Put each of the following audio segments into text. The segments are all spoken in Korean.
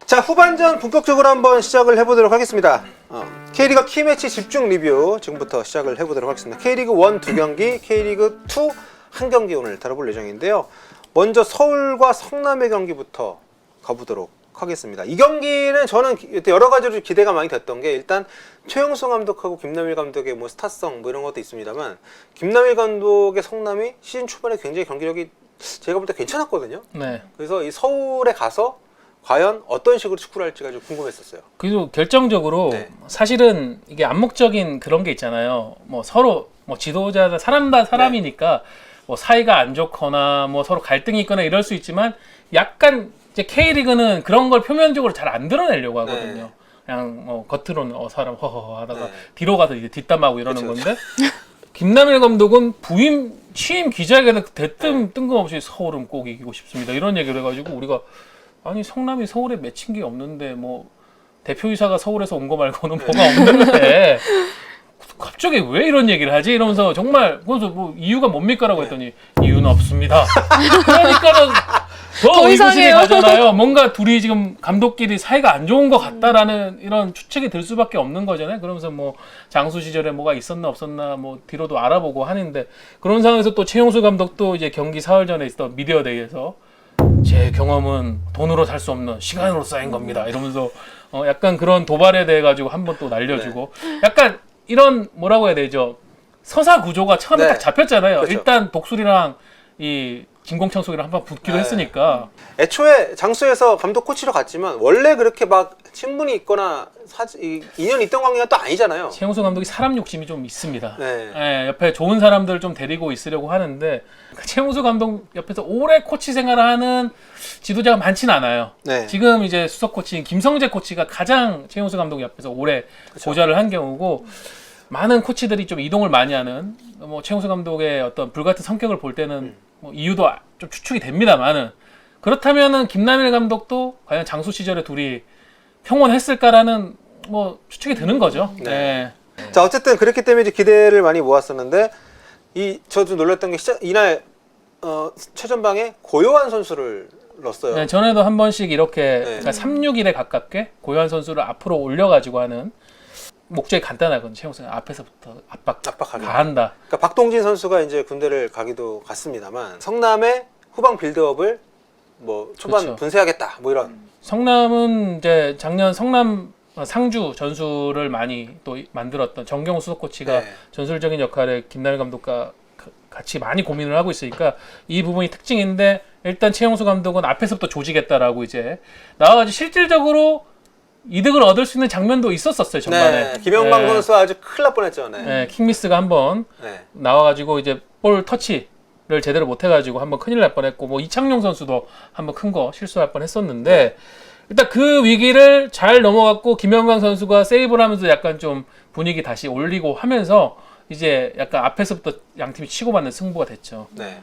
자, 후반전 본격적으로 한번 시작을 해보도록 하겠습니다. K리그 키매치 집중 리뷰 지금부터 시작을 해보도록 하겠습니다. K리그 1 2경기, K리그 2 1경기 오늘 다뤄볼 예정인데요. 먼저 서울과 성남의 경기부터 가보도록 하겠습니다. 이 경기는 저는 여러 가지로 기대가 많이 됐던 게, 일단 최용수 감독하고 김남일 감독의 뭐 스타성 뭐 이런 것도 있습니다만, 김남일 감독의 성남이 시즌 초반에 굉장히 경기력이 제가 볼 때 괜찮았거든요. 네. 그래서 이 서울에 가서 과연 어떤 식으로 축구를 할지가 좀 궁금했었어요. 그리고 결정적으로 네. 사실은 이게 암묵적인 그런 게 있잖아요. 뭐 서로 뭐 지도자다 사람다 사람이니까 뭐 사이가 안 좋거나 뭐 서로 갈등이 있거나 이럴 수 있지만, 약간 이제 K리그는 그런 걸 표면적으로 잘 안 드러내려고 하거든요. 네. 그냥 뭐 겉으로는 사람 허허허 하다가 네. 뒤로 가서 이제 뒷담하고 이러는 그쵸, 건데 김남일 감독은 취임 기자회견에 대뜸 뜬금없이 서울은 꼭 이기고 싶습니다 이런 얘기를 해가지고, 우리가 아니 성남이 서울에 맺힌 게 없는데 뭐 대표이사가 서울에서 온 거 말고는 뭐가 없는데 갑자기 왜 이런 얘기를 하지? 이러면서 정말 그래서 뭐 이유가 뭡니까라고 했더니 이유는 없습니다. 그러니까는 더 의구심이 가잖아요. 뭔가 둘이 지금 감독끼리 사이가 안 좋은 것 같다라는 이런 추측이 들 수밖에 없는 거잖아요. 그러면서 뭐 장수 시절에 뭐가 있었나 없었나 뭐 뒤로도 알아보고 하는데, 그런 상황에서 또 최용수 감독도 이제 경기 사흘 전에 있었던 미디어 데이에서 제 경험은 돈으로 살 수 없는 시간으로 쌓인 겁니다 이러면서 약간 그런 도발에 대해 가지고 한번 또 날려주고, 약간 이런 뭐라고 해야 되죠, 서사 구조가 처음에 딱 잡혔잖아요. 그렇죠. 일단 독수리랑 이 진공청소기랑 한번 붙기로 했으니까. 애초에 장수에서 감독 코치로 갔지만 원래 그렇게 막 친분이 있거나 인연이 있던 관계가 또 아니잖아요. 최용수 감독이 사람 욕심이 좀 있습니다. 네. 예, 옆에 좋은 사람들 좀 데리고 있으려고 하는데, 최용수 감독 옆에서 오래 코치 생활을 하는 지도자가 많지는 않아요. 네. 지금 이제 수석 코치인 김성재 코치가 가장 최용수 감독 옆에서 오래 고자를 한 경우고, 많은 코치들이 좀 이동을 많이 하는, 뭐 최용수 감독의 어떤 불같은 성격을 볼 때는 뭐 이유도 좀 추측이 됩니다만은, 그렇다면은 김남일 감독도 과연 장수 시절에 둘이 평온했을까라는 뭐 추측이 드는 거죠. 네. 자, 어쨌든 그렇기 때문에 이제 기대를 많이 모았었는데, 저도 놀랐던 게 이날 최전방에 고요한 선수를 넣었어요. 네, 전에도 한 번씩 이렇게 그러니까 3-6-1에 가깝게 고요한 선수를 앞으로 올려가지고 하는, 목적이 간단하거든요. 최용수가 앞에서부터 압박하게 다 한다. 그러니까 박동진 선수가 이제 군대를 가기도 갔습니다만, 성남의 후방 빌드업을 뭐 초반 그렇죠. 분쇄하겠다 뭐 이런. 성남은 이제 작년 성남 상주 전술을 많이 또 만들었던 정경우 수석 코치가 전술적인 역할에 김남일 감독과 같이 많이 고민을 하고 있으니까 이 부분이 특징인데, 일단 최용수 감독은 앞에서부터 조지겠다라고 이제 나와가지고 실질적으로 이득을 얻을 수 있는 장면도 있었어요 전반에. 네, 김영광 선수가 아주 큰일 날 뻔했죠. 네, 킹미스가 한번 나와가지고 이제 볼 터치를 제대로 못해가지고 한번 큰일 날 뻔했고, 뭐 이창용 선수도 한번 큰 거 실수할 뻔했었는데, 일단 그 위기를 잘 넘어갔고 김영광 선수가 세이브를 하면서 약간 좀 분위기 다시 올리고 하면서 이제 약간 앞에서부터 양 팀이 치고받는 승부가 됐죠. 네.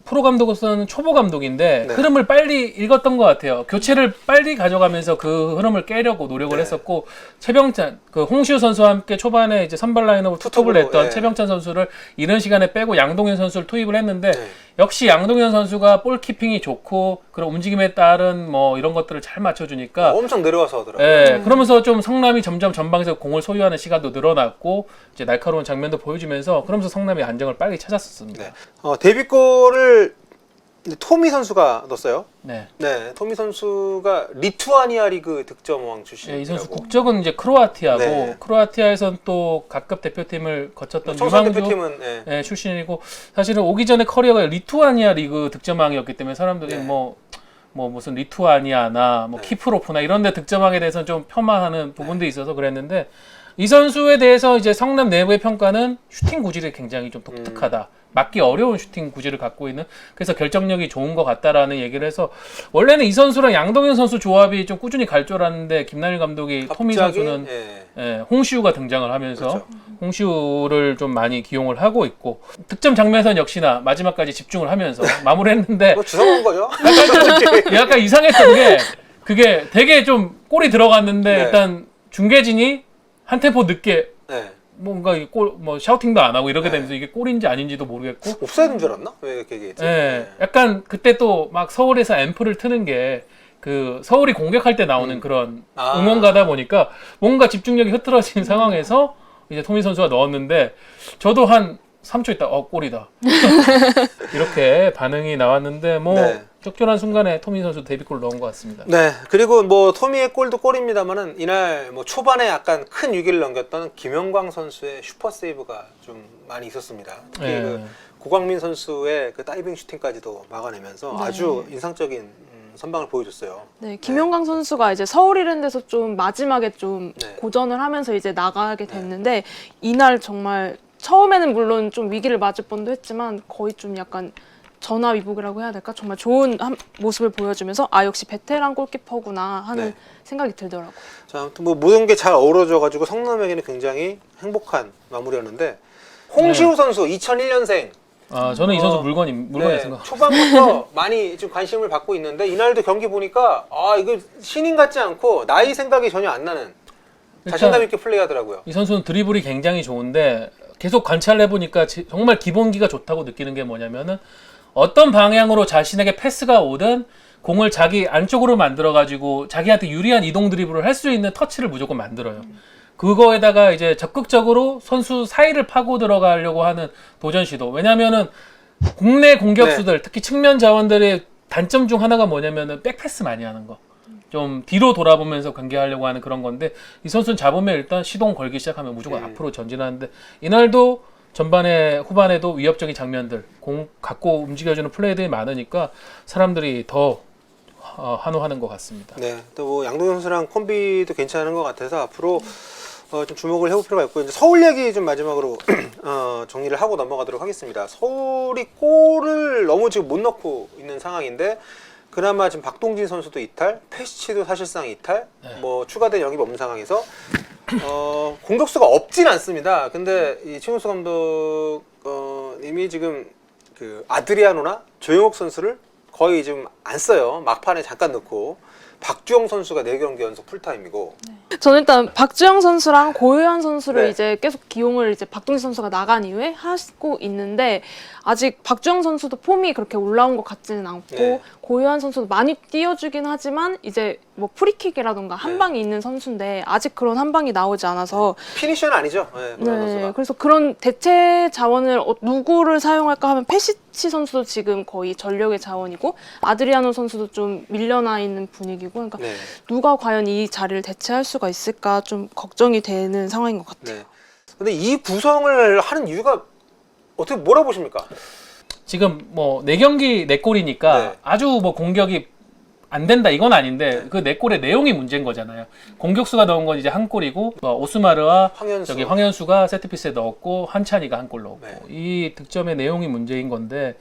프로 감독으로서는 초보 감독인데 네. 흐름을 빨리 읽었던 것 같아요. 교체를 빨리 가져가면서 그 흐름을 깨려고 노력을 했었고, 최병찬, 그 홍시우 선수와 함께 초반에 이제 선발 라인업을 투톱을 냈던 최병찬 선수를 이런 시간에 빼고 양동현 선수를 투입을 했는데, 역시 양동현 선수가 볼 키핑이 좋고 그런 움직임에 따른 뭐 이런 것들을 잘 맞춰주니까 엄청 내려와서 하더라고요. 예, 그러면서 좀 성남이 점점 전방에서 공을 소유하는 시간도 늘어났고 이제 날카로운 장면도 보여주면서, 그러면서 성남이 안정을 빨리 찾았었습니다. 네. 데뷔골을 토미 선수가 넣었어요. 네. 네, 토미 선수가 리투아니아 리그 득점왕 출신이라고. 이 선수 국적은 이제 크로아티아고, 크로아티아에선 또 각급 대표팀을 거쳤던 유망주 대표팀은 출신이고, 사실은 오기 전에 커리어가 리투아니아 리그 득점왕이었기 때문에 사람들이 뭐 무슨 리투아니아나 뭐 키프로프나 이런 데 득점왕에 대해서는 좀 폄하하는 부분도 있어서 그랬는데, 이 선수에 대해서 이제 성남 내부의 평가는 슈팅 구질이 굉장히 좀 독특하다. 맞기 어려운 슈팅 구질을 갖고 있는, 그래서 결정력이 좋은 것 같다라는 얘기를 해서, 원래는 이 선수랑 양동현 선수 조합이 좀 꾸준히 갈 줄 알았는데 김남일 감독이 토미 선수는 홍시우가 등장을 하면서 홍시우를 좀 많이 기용을 하고 있고, 득점 장면에서는 역시나 마지막까지 집중을 하면서 마무리했는데 주성한 거죠? 약간 이상했던 게, 그게 되게 좀 골이 들어갔는데 일단 중계진이 한 템포 늦게 뭔가 뭐 샤우팅도 안 하고 이렇게 되면서 이게 골인지 아닌지도 모르겠고. 옵사이드인 줄 알았나? 왜 이렇게 얘기했지? 약간 그때 또 막 서울에서 앰프를 트는 게 그 서울이 공격할 때 나오는 그런 아. 응원가다 보니까 뭔가 집중력이 흐트러진 상황에서 이제 토미 선수가 넣었는데 저도 한 3초 있다 골이다 이렇게 반응이 나왔는데 뭐 네. 적절한 순간에 토미 선수 데뷔골 넣은 것 같습니다. 네, 그리고 뭐 토미의 골도 골입니다만은 이날 뭐 초반에 약간 큰 위기를 넘겼던 김영광 선수의 슈퍼 세이브가 좀 많이 있었습니다. 특히 네. 그 고광민 선수의 그 다이빙 슈팅까지도 막아내면서 네. 아주 인상적인 선방을 보여줬어요. 네, 김용광 선수가 이제 서울 이랜드에서 좀 마지막에 좀 네. 고전을 하면서 이제 나가게 됐는데 이날 정말 처음에는 물론 좀 위기를 맞을 뻔도 했지만 거의 좀 약간 전화위복이라고 해야 될까? 정말 좋은 모습을 보여주면서 아 역시 베테랑 골키퍼구나 하는 네. 생각이 들더라고요. 자, 아무튼 뭐 모든 게 잘 어우러져가지고 성남에게는 굉장히 행복한 마무리였는데 홍시우 선수 2001년생 아 저는 이 선수 물건이 생각. 초반부터 많이 좀 관심을 받고 있는데 이날도 경기 보니까 아 이거 신인 같지 않고 나이 생각이 전혀 안 나는 자신감 있게 플레이하더라고요. 이 선수는 드리블이 굉장히 좋은데 계속 관찰을 해보니까 정말 기본기가 좋다고 느끼는 게 뭐냐면은 어떤 방향으로 자신에게 패스가 오든 공을 자기 안쪽으로 만들어가지고 자기한테 유리한 이동 드리블을 할 수 있는 터치를 무조건 만들어요. 그거에다가 이제 적극적으로 선수 사이를 파고 들어가려고 하는 도전 시도. 왜냐면은 국내 공격수들 특히 측면 자원들의 단점 중 하나가 뭐냐면은 백패스 많이 하는 거. 좀 뒤로 돌아보면서 경기하려고 하는 그런 건데 이 선수는 잡으면 일단 시동 걸기 시작하면 무조건 앞으로 전진하는데 이날도 전반에 후반에도 위협적인 장면들 공 갖고 움직여주는 플레이들이 많으니까 사람들이 더 환호하는 것 같습니다. 네, 또 뭐 양동현 선수랑 콤비도 괜찮은 것 같아서 앞으로 좀 주목을 해볼 필요가 있고 이제 서울 얘기 좀 마지막으로 정리를 하고 넘어가도록 하겠습니다. 서울이 골을 너무 지금 못 넣고 있는 상황인데 그나마 지금 박동진 선수도 이탈, 페시치도 사실상 이탈, 뭐 추가된 영입 없는 상황에서 공격수가 없진 않습니다. 근데 이 최용수 감독 님이 지금 그 아드리아노나 조용욱 선수를 거의 지금 안 써요. 막판에 잠깐 넣고 박주영 선수가 4경기 연속 풀타임이고 저는 일단 박주영 선수랑 고효현 선수를 네. 이제 계속 기용을 이제 박동진 선수가 나간 이후에 하고 있는데 아직 박주영 선수도 폼이 그렇게 올라온 것 같지는 않고 네. 고효현 선수도 많이 띄워주긴 하지만 이제 뭐 프리킥이라던가 한 네. 방이 있는 선수인데 아직 그런 한 방이 나오지 않아서 피니셔는 아니죠. 네, 고현 네, 선수가. 그래서 그런 대체 자원을 누구를 사용할까 하면 페시치 선수도 지금 거의 전력의 자원이고 아드리아노 선수도 좀 밀려나 있는 분위기고 그러니까 네. 누가 과연 이 자리를 대체할 수가 있을까 좀 걱정이 되는 상황인 것 같아요. 네. 근데 이 구성을 하는 이유가 어떻게 뭐라 보십니까? 지금 뭐 4경기 4골이니까 네. 아주 뭐 공격이 안 된다 이건 아닌데 그 4골의 내용이 문제인 거잖아요. 공격수가 넣은 건 이제 한 골이고 오스마르와 황현수. 황현수가 세트피스에 넣었고 한찬이가 한 골 넣었고 네. 이 득점의 내용이 문제인 건데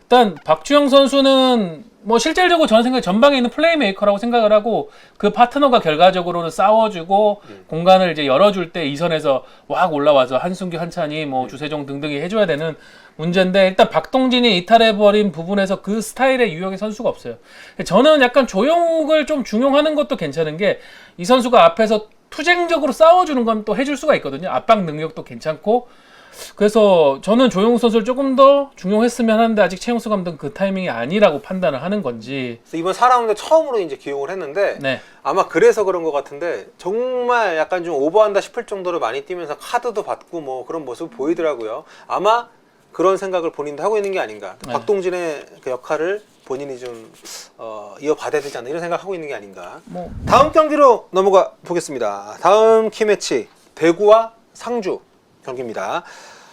일단 박주영 선수는 뭐 실질적으로 저는 생각 전방에 있는 플레이메이커라고 생각을 하고 그 파트너가 결과적으로는 싸워주고 공간을 이제 열어줄 때 이선에서 왁 올라와서 한순규 한찬이 뭐 주세종 등등이 해줘야 되는 문제인데 일단 박동진이 이탈해버린 부분에서 그 스타일의 유형의 선수가 없어요. 저는 약간 조용욱을 좀 중용하는 것도 괜찮은 게 이 선수가 앞에서 투쟁적으로 싸워주는 건 또 해줄 수가 있거든요. 압박 능력도 괜찮고 그래서 저는 조용욱 선수를 조금 더 중용했으면 하는데 아직 최용수 감독은 그 타이밍이 아니라고 판단을 하는 건지. 그래서 이번 4라운드 처음으로 이제 기용을 했는데 네. 아마 그래서 그런 것 같은데 정말 약간 좀 오버한다 싶을 정도로 많이 뛰면서 카드도 받고 뭐 그런 모습을 보이더라고요. 아마 그런 생각을 본인도 하고 있는 게 아닌가. 네. 박동진의 그 역할을 본인이 좀 이어받아야 되지 않나 이런 생각하고 있는 게 아닌가. 뭐 다음 경기로 넘어가 보겠습니다. 다음 키매치 대구와 상주 경기입니다.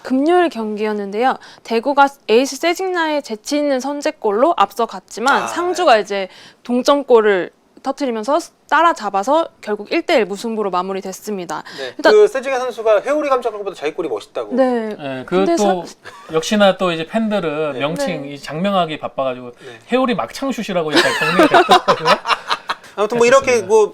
금요일 경기였는데요. 대구가 에이스 세징나의 재치 있는 선제골로 앞서갔지만 상주가 이제 동점골을 터뜨리면서 따라잡아서 결국 1대1 무승부로 마무리됐습니다. 네. 일단 그 세징야 선수가 회오리 감독보다 자기 골이 멋있다고. 네. 예, 근데 그또 역시나 또 이제 팬들은 네. 명칭 네. 이 장명하기 바빠가지고 네. 해오리 막창슛이라고 약간 정리가 됐거든요. 아무튼 뭐 이렇게 됐습니다. 뭐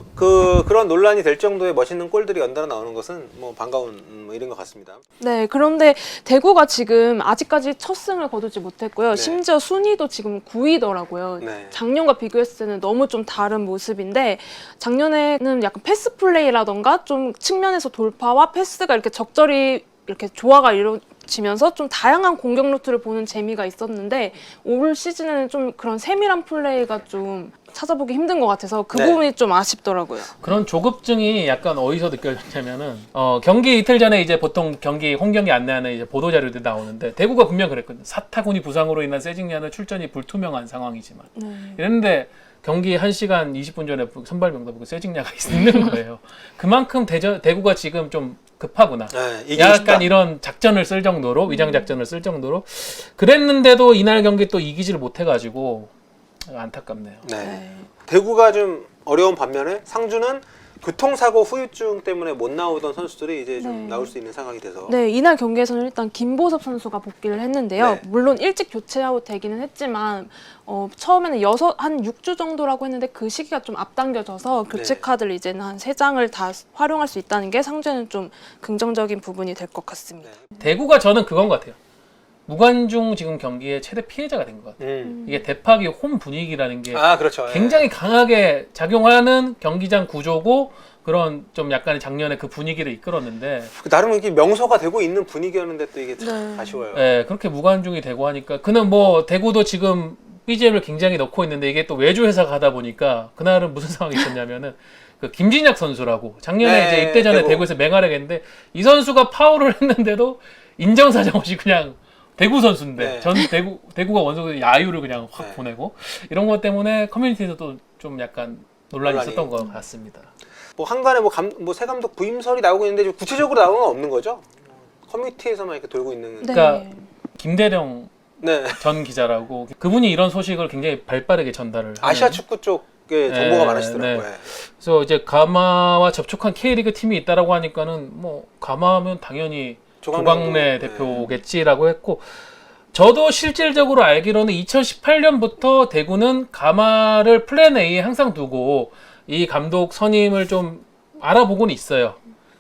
그런 논란이 될 정도의 멋있는 골들이 연달아 나오는 것은 뭐 반가운 뭐 일인 것 같습니다. 네, 그런데 대구가 지금 아직까지 첫 승을 거두지 못했고요. 네. 심지어 순위도 지금 9위더라고요. 네. 작년과 비교했을 때는 너무 좀 다른 모습인데 작년에는 약간 패스 플레이라던가 좀 측면에서 돌파와 패스가 이렇게 적절히 이렇게 조화가 붙이면서 좀 다양한 공격 루트를 보는 재미가 있었는데 올 시즌에는 좀 그런 세밀한 플레이가 좀 찾아보기 힘든 것 같아서 그 네. 부분이 좀 아쉽더라고요. 그런 조급증이 약간 어디서 느껴졌냐면은 경기 이틀 전에 이제 보통 경기 홈 경기 안내하는 이제 보도 자료들이 나오는데 대구가 분명 그랬거든요. 사타구니 부상으로 인한 세징야는 출전이 불투명한 상황이지만 이랬는데 경기 1시간 20분 전에 선발 명단보고 세징야가 있는 거예요. 그만큼 대구가 지금 좀 급하구나. 네, 이기고 약간 싶다. 이런 작전을 쓸 정도로 위장 작전을 쓸 정도로 그랬는데도 이날 경기 또 이기지를 못해가지고 안타깝네요. 네. 대구가 좀 어려운 반면에 상주는 교통사고 후유증 때문에 못 나오던 선수들이 이제 좀 네. 나올 수 있는 상황이 돼서 네, 이날 경기에서는 일단 김보섭 선수가 복귀를 했는데요. 네. 물론 일찍 교체 아웃 되기는 했지만 처음에는 한 6주 정도라고 했는데 그 시기가 좀 앞당겨져서 교체 네. 카드를 이제는 한 3장을 다 활용할 수 있다는 게 상주에는 좀 긍정적인 부분이 될 것 같습니다. 네. 대구가 저는 그건 것 같아요. 무관중 지금 경기에 최대 피해자가 된 것 같아요. 이게 대팍이 홈 분위기라는 게 아 그렇죠. 굉장히 강하게 작용하는 경기장 구조고 그런 좀 약간의 작년에 그 분위기를 이끌었는데 나름 이게 명소가 되고 있는 분위기였는데 또 이게 참 네. 아쉬워요. 예, 그렇게 무관중이 되고 하니까 그는 뭐 대구도 지금 BGM을 굉장히 넣고 있는데 이게 또 외주 회사가 하다 보니까 그날은 무슨 상황이 있었냐면은 그 김진약 선수라고 작년에 네, 이제 입대 전에 대구에서 맹활약 했는데 이 선수가 파울을 했는데도 인정사정 없이 그냥 대구 선수인데 네. 전 대구가 원석의 야유를 그냥 확 네. 보내고 이런 것 때문에 커뮤니티에서도 좀 약간 논란이 있었던 것 같습니다. 뭐 한간에 새 감독 부임설이 나오고 있는데 좀 구체적으로 나오는 건 없는 거죠? 커뮤니티에서만 이렇게 돌고 있는. 네. 그러니까 김대령 네. 전 기자라고 그분이 이런 소식을 굉장히 발빠르게 전달을 아시아 하는. 축구 쪽에 정보가 네, 많으시더라고요. 네. 그래서 이제 가마와 접촉한 K리그 팀이 있다라고 하니까는 뭐 가마하면 당연히 조광래 대표겠지라고 했고 저도 실질적으로 알기로는 2018년부터 대구는 가마를 플랜 A에 항상 두고 이 감독 선임을 좀 알아보고는 있어요.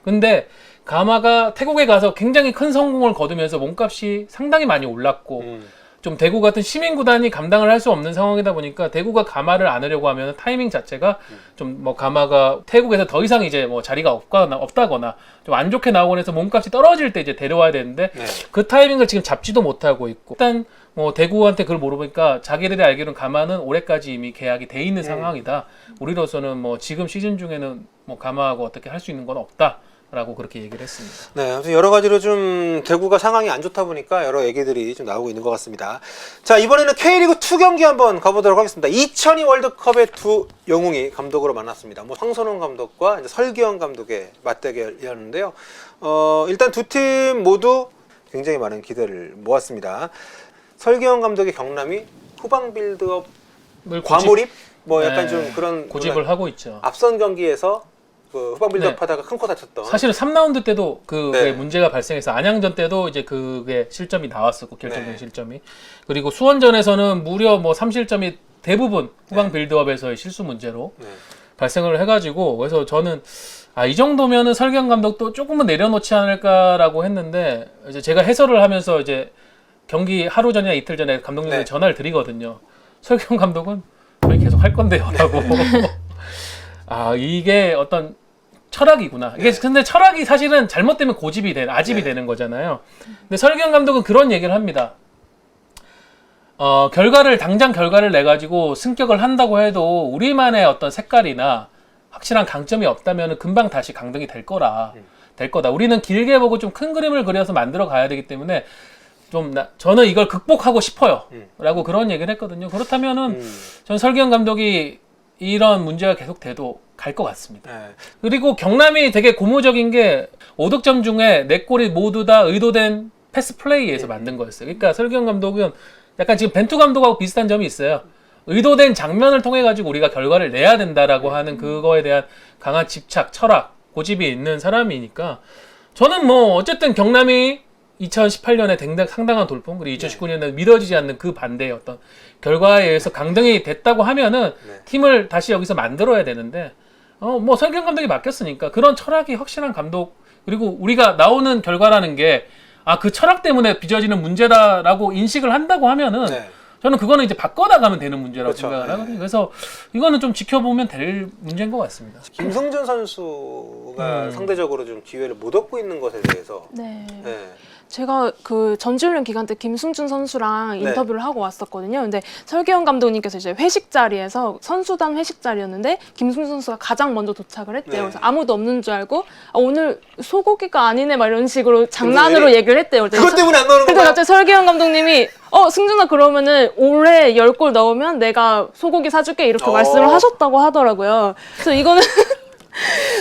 근데 가마가 태국에 가서 굉장히 큰 성공을 거두면서 몸값이 상당히 많이 올랐고 좀 대구 같은 시민 구단이 감당을 할 수 없는 상황이다 보니까 대구가 가마를 안으려고 하면 타이밍 자체가 좀 뭐 가마가 태국에서 더 이상 이제 뭐 자리가 없다거나 좀 안 좋게 나오고 해서 몸값이 떨어질 때 이제 데려와야 되는데 네. 그 타이밍을 지금 잡지도 못하고 있고 일단 뭐 대구한테 그걸 물어보니까 자기들이 알기로는 가마는 올해까지 이미 계약이 돼 있는 상황이다. 우리로서는 뭐 지금 시즌 중에는 뭐 가마하고 어떻게 할 수 있는 건 없다. 라고 그렇게 얘기를 했습니다. 네, 아무튼 여러 가지로 좀 대구가 상황이 안 좋다 보니까 여러 얘기들이 좀 나오고 있는 것 같습니다. 자, 이번에는 K리그 2 경기 한번 가보도록 하겠습니다. 2002 월드컵의 두 영웅이 감독으로 만났습니다. 뭐 황선홍 감독과 이제 설기현 감독의 맞대결이었는데요. 일단 두 팀 모두 굉장히 많은 기대를 모았습니다. 설기현 감독의 경남이 후방 빌드업 과몰입? 뭐 약간 네, 좀 그런 고집을 하고 있죠. 앞선 경기에서 그 후방 빌드업 네. 하다가 큰 코 다쳤던. 사실은 3라운드 때도 그게 네. 문제가 발생해서 안양전 때도 이제 그게 실점이 나왔었고 결정적인 네. 실점이 그리고 수원전에서는 무려 뭐 3실점이 대부분 후방 빌드업에서의 실수 문제로 네. 발생을 해가지고 그래서 저는 이 정도면은 설경 감독도 조금은 내려놓지 않을까라고 했는데 이제 제가 해설을 하면서 이제 경기 하루 전이나 이틀 전에 감독님께 네. 전화를 드리거든요. 설경 감독은 저희 계속 할 건데요라고. 이게 어떤 철학이구나. 이게 근데 철학이 사실은 잘못되면 고집이 아집이 되는 거잖아요. 근데 설경 감독은 그런 얘기를 합니다. 당장 결과를 내 가지고 승격을 한다고 해도 우리만의 어떤 색깔이나 확실한 강점이 없다면 금방 다시 강등이 될 거다. 우리는 길게 보고 좀 큰 그림을 그려서 만들어 가야 되기 때문에 저는 이걸 극복하고 싶어요. 라고 그런 얘기를 했거든요. 그렇다면은 전 설경 감독이 이런 문제가 계속돼도 갈 것 같습니다. 네. 그리고 경남이 되게 고무적인 게 5득점 중에 4골이 모두 다 의도된 패스 플레이에서 만든 거였어요. 그러니까 설경 감독은 약간 지금 벤투 감독하고 비슷한 점이 있어요. 의도된 장면을 통해 가지고 우리가 결과를 내야 된다라고 하는 그거에 대한 강한 집착, 철학, 고집이 있는 사람이니까 저는 뭐 어쨌든 경남이 2018년에 상당한 돌풍 그리고 2019년에 믿어지지 않는 그 반대의 어떤 결과에 의해서 강등이 됐다고 하면은 팀을 다시 여기서 만들어야 되는데 뭐 설경 감독이 맡겼으니까 그런 철학이 확실한 감독 그리고 우리가 나오는 결과라는 게 그 철학 때문에 빚어지는 문제다라고 인식을 한다고 하면은 저는 그거는 이제 바꿔나가면 되는 문제라고 그렇죠. 생각을 하거든요. 그래서 이거는 좀 지켜보면 될 문제인 것 같습니다. 김성준 선수가 상대적으로 좀 기회를 못 얻고 있는 것에 대해서 네. 네. 제가 그 전지훈련 기간 때 김승준 선수랑 네. 인터뷰를 하고 왔었거든요. 근데 설계현 감독님께서 이제 회식 자리에서 선수단 회식 자리였는데 김승준 선수가 가장 먼저 도착을 했대요. 네. 그래서 아무도 없는 줄 알고 오늘 소고기가 아니네 막 이런 식으로 장난으로 김승준이? 얘기를 했대요. 그것 때문에 안 나오는 근데 거야? 갑자기 설계현 감독님이 승준아 그러면은 올해 10골 넣으면 내가 소고기 사줄게 이렇게 말씀을 하셨다고 하더라고요. 그래서 이거는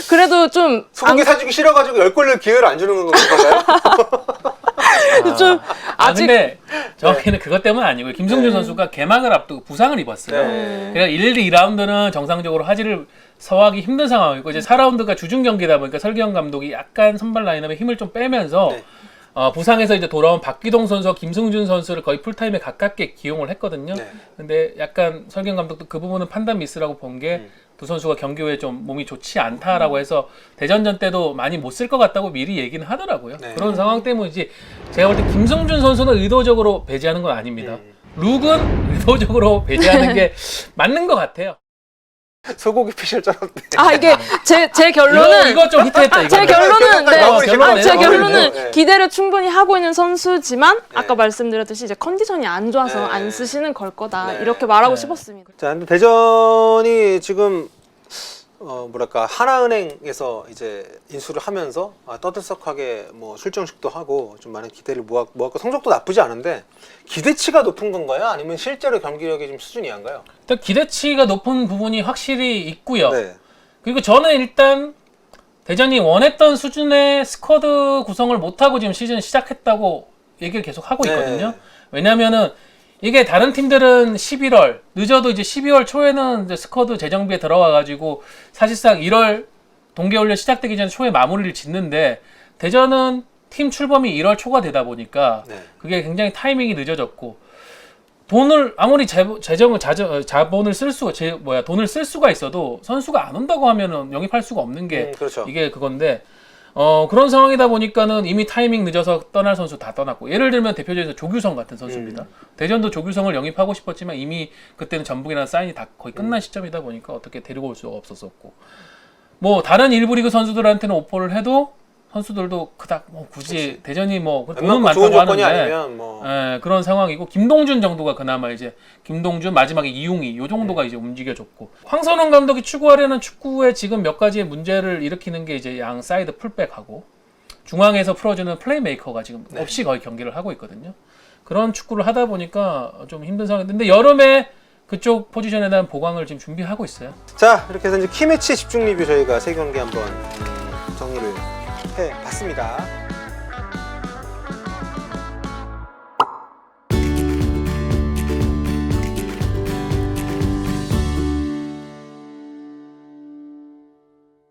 그래도 좀 소고기 사주기 싫어가지고 10골 넣을 기회를 안 주는 건가요? 좀 아직 근데 정확히는 그것 때문은 아니고요. 김승준 선수가 개막을 앞두고 부상을 입었어요. 네. 그러니까 1, 2라운드는 정상적으로 하지를 서하기 힘든 상황이고 이제 4라운드가 주중 경기다 보니까 설기현 감독이 약간 선발 라인업에 힘을 좀 빼면서 네. 부상에서 이제 돌아온 박기동 선수와 김승준 선수를 거의 풀타임에 가깝게 기용을 했거든요. 네. 근데 약간 설기현 감독도 그 부분은 판단 미스라고 본 게 두 선수가 경기 후에 좀 몸이 좋지 않다라고 해서 대전전 때도 많이 못 쓸 것 같다고 미리 얘기는 하더라고요. 네. 그런 상황 때문이지 제가 볼 때 김승준 선수는 의도적으로 배제하는 건 아닙니다. 룩은 의도적으로 배제하는 게 맞는 것 같아요. 소고기 피실 줄 알았는데. 이게 제 결론은 이거 좀 히트했다. 제 이거. 결론은 마무리 결론은 제 마무리 결론은 네. 기대를 충분히 하고 있는 선수지만 아까 말씀드렸듯이 이제 컨디션이 안 좋아서 네. 안 쓰시는 걸 거다 네. 이렇게 말하고 네. 싶었습니다. 자, 근데 대전이 지금 뭐랄까 하나은행에서 이제 인수를 하면서 떠들썩하게 뭐 출정식도 하고 좀 많은 기대를 모았고 성적도 나쁘지 않은데 기대치가 높은 건가요? 아니면 실제로 경기력이 좀 수준이 한가요? 일단 기대치가 높은 부분이 확실히 있고요. 네. 그리고 저는 일단 대전이 원했던 수준의 스쿼드 구성을 못하고 지금 시즌 시작했다고 얘기를 계속 하고 있거든요. 네. 왜냐면은 이게 다른 팀들은 11월, 늦어도 이제 12월 초에는 이제 스쿼드 재정비에 들어와가지고 사실상 1월 동계훈련 시작되기 전 초에 마무리를 짓는데 대전은 팀 출범이 1월 초가 되다 보니까 네. 그게 굉장히 타이밍이 늦어졌고 돈을 아무리 자본을 쓸 수가 돈을 쓸 수가 있어도 선수가 안 온다고 하면은 영입할 수가 없는 게 그렇죠. 이게 그건데 그런 상황이다 보니까는 이미 타이밍 늦어서 떠날 선수 다 떠났고 예를 들면 대표적으로 조규성 같은 선수입니다. 대전도 조규성을 영입하고 싶었지만 이미 그때는 전북이랑 사인이 다 거의 끝난 시점이다 보니까 어떻게 데리고 올 수가 없었었고 뭐 다른 일부 리그 선수들한테는 오퍼를 해도 선수들도 그닥 뭐 굳이 대전이 뭐 돈은 웬만큼 좋은 많다고 조건이 하는데 아니면 뭐 그런 상황이고 김동준 정도가 그나마 이제 김동준 마지막에 이용이 요 정도가 이제 움직여줬고 황선홍 감독이 추구하려는 축구에 지금 몇 가지의 문제를 일으키는 게 이제 양 사이드 풀백하고 중앙에서 풀어주는 플레이메이커가 지금 없이 거의 경기를 하고 있거든요. 그런 축구를 하다 보니까 좀 힘든 상황인데 여름에 그쪽 포지션에 대한 보강을 지금 준비하고 있어요. 자, 이렇게 해서 이제 키매치 집중 리뷰 저희가 세 경기 한번 정리를 해봤습니다.